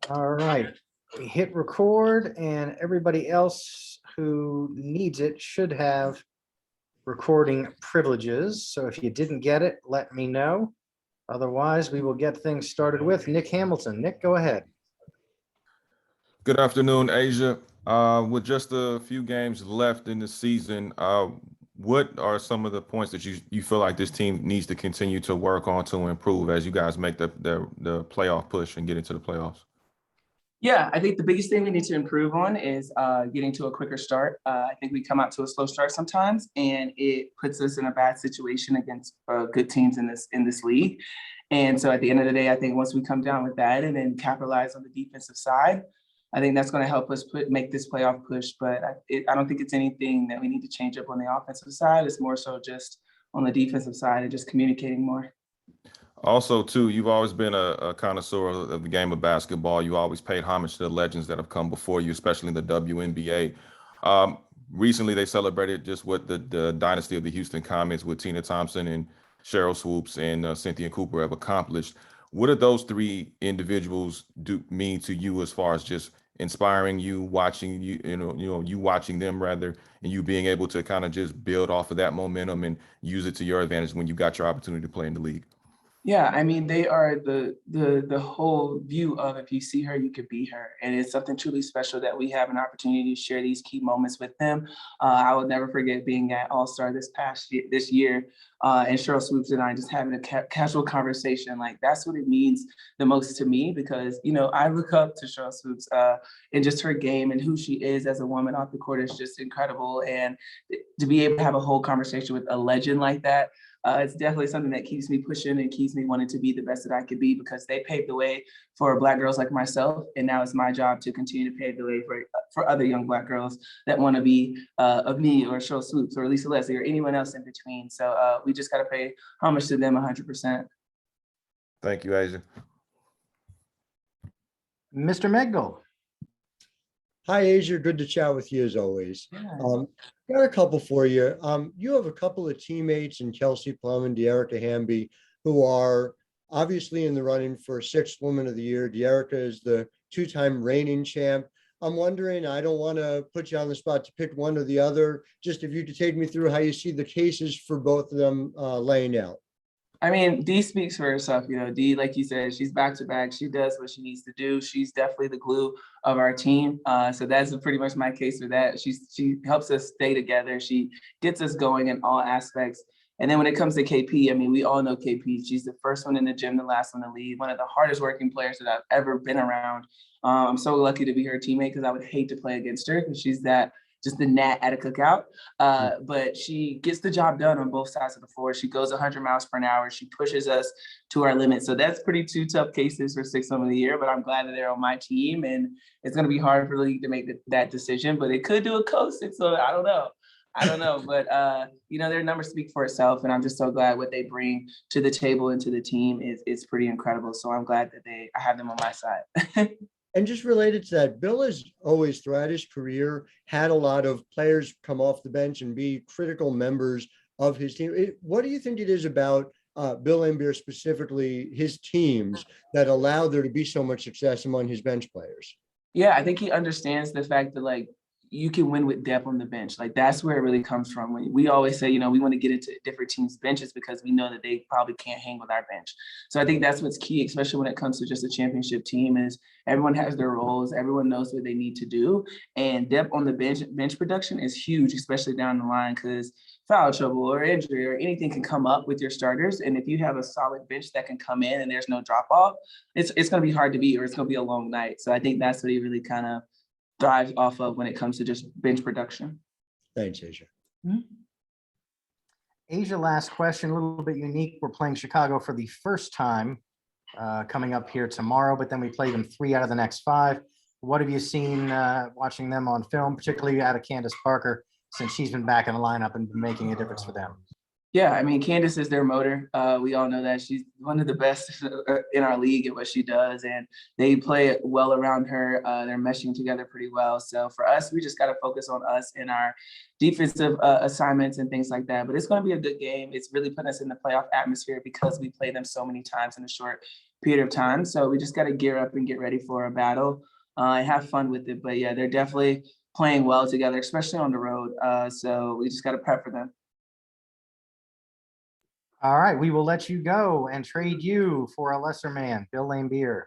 All right, we hit record and everybody else who needs it should have recording privileges. So if you didn't get it, let me know. Otherwise, we will get things started with Nick Hamilton. Nick, go ahead. Good afternoon, Asia. With just a few games left in the season, what are some of the points that you feel like this team needs to continue to work on to improve as you guys make the playoff push and get into the playoffs? Yeah, I think the biggest thing we need to improve on is getting to a quicker start. I think we come out to a slow start sometimes, and it puts us in a bad situation against good teams in this league. And so at the end of the day, I think once we come down with that and then capitalize on the defensive side, I think that's going to help us make this playoff push. But I don't think it's anything that we need to change up on the offensive side. It's more so just on the defensive side and just communicating more. Also, too, you've always been a connoisseur of the game of basketball. You always paid homage to the legends that have come before you, especially in the WNBA. Recently, they celebrated just what the dynasty of the Houston Comets with Tina Thompson and Cheryl Swoops and Cynthia Cooper have accomplished. What do those three individuals mean to you as far as just inspiring you, watching you watching them rather, and you being able to kind of just build off of that momentum and use it to your advantage when you got your opportunity to play in the league? Yeah, I mean, they are the whole view of if you see her, you could be her. And it's something truly special that we have an opportunity to share these key moments with them. I will never forget being at All-Star this year, and Cheryl Swoops and I just having a casual conversation. Like, that's what it means the most to me, because, I look up to Cheryl Swoops and just her game and who she is as a woman off the court is just incredible. And to be able to have a whole conversation with a legend like that, it's definitely something that keeps me pushing and keeps me wanting to be the best that I could be, because they paved the way for Black girls like myself. And now it's my job to continue to pave the way for other young Black girls that want to be of me or Cheryl Swoops or Lisa Leslie or anyone else in between. So we just got to pay homage to them 100%. Thank you, Asia. Mr. Megdal. Hi, Asia. Good to chat with you as always. Yeah. Got a couple for you. You have a couple of teammates in Kelsey Plum and Dearica Hamby, who are obviously in the running for Sixth Woman of the Year. Dearica is the two-time reigning champ. I'm wondering, I don't want to put you on the spot to pick one or the other, just if you could take me through how you see the cases for both of them laying out. I mean, Dee speaks for herself. Dee, like you said, she's back to back. She does what she needs to do. She's definitely the glue of our team. So that's pretty much my case for that. She helps us stay together. She gets us going in all aspects. And then when it comes to KP, I mean, we all know KP. She's the first one in the gym, the last one to leave, one of the hardest working players that I've ever been around. I'm so lucky to be her teammate, because I would hate to play against her, because she's just the gnat at a cookout. But she gets the job done on both sides of the floor. She goes 100 miles per hour. She pushes us to our limit. So that's two tough cases for Sixth Woman of the Year, but I'm glad that they're on my team, and it's going to be hard for the league to make that decision, but it could do a coast. So I don't know. But their numbers speak for itself, and I'm just so glad what they bring to the table and to the team is pretty incredible. So I'm glad that I have them on my side. And just related to that, Bill has always, throughout his career, had a lot of players come off the bench and be critical members of his team. What do you think it is about Bill Laimbeer, specifically his teams, that allow there to be so much success among his bench players? Yeah, I think he understands the fact that, you can win with depth on the bench. That's where it really comes from. We always say, we want to get into different teams' benches because we know that they probably can't hang with our bench. So I think that's what's key, especially when it comes to just a championship team, is everyone has their roles. Everyone knows what they need to do. And depth on the bench production is huge, especially down the line, because foul trouble or injury or anything can come up with your starters. And if you have a solid bench that can come in and there's no drop off, it's going to be hard to beat, or it's going to be a long night. So I think that's what he really kind of thrives off of when it comes to just bench production. Thanks, Asia. Mm-hmm. Asia, last question, a little bit unique. We're playing Chicago for the first time coming up here tomorrow, but then we play them 3 out of the next 5. What have you seen watching them on film, particularly out of Candace Parker, since she's been back in the lineup and been making a difference for them? Yeah, I mean, Candace is their motor. We all know that she's one of the best in our league at what she does, and they play well around her. They're meshing together pretty well. So for us, we just got to focus on us and our defensive assignments and things like that. But it's going to be a good game. It's really putting us in the playoff atmosphere because we play them so many times in a short period of time. So we just got to gear up and get ready for a battle and have fun with it. But yeah, they're definitely playing well together, especially on the road. So we just got to prep for them. All right, we will let you go and trade you for a lesser man, Bill Laimbeer.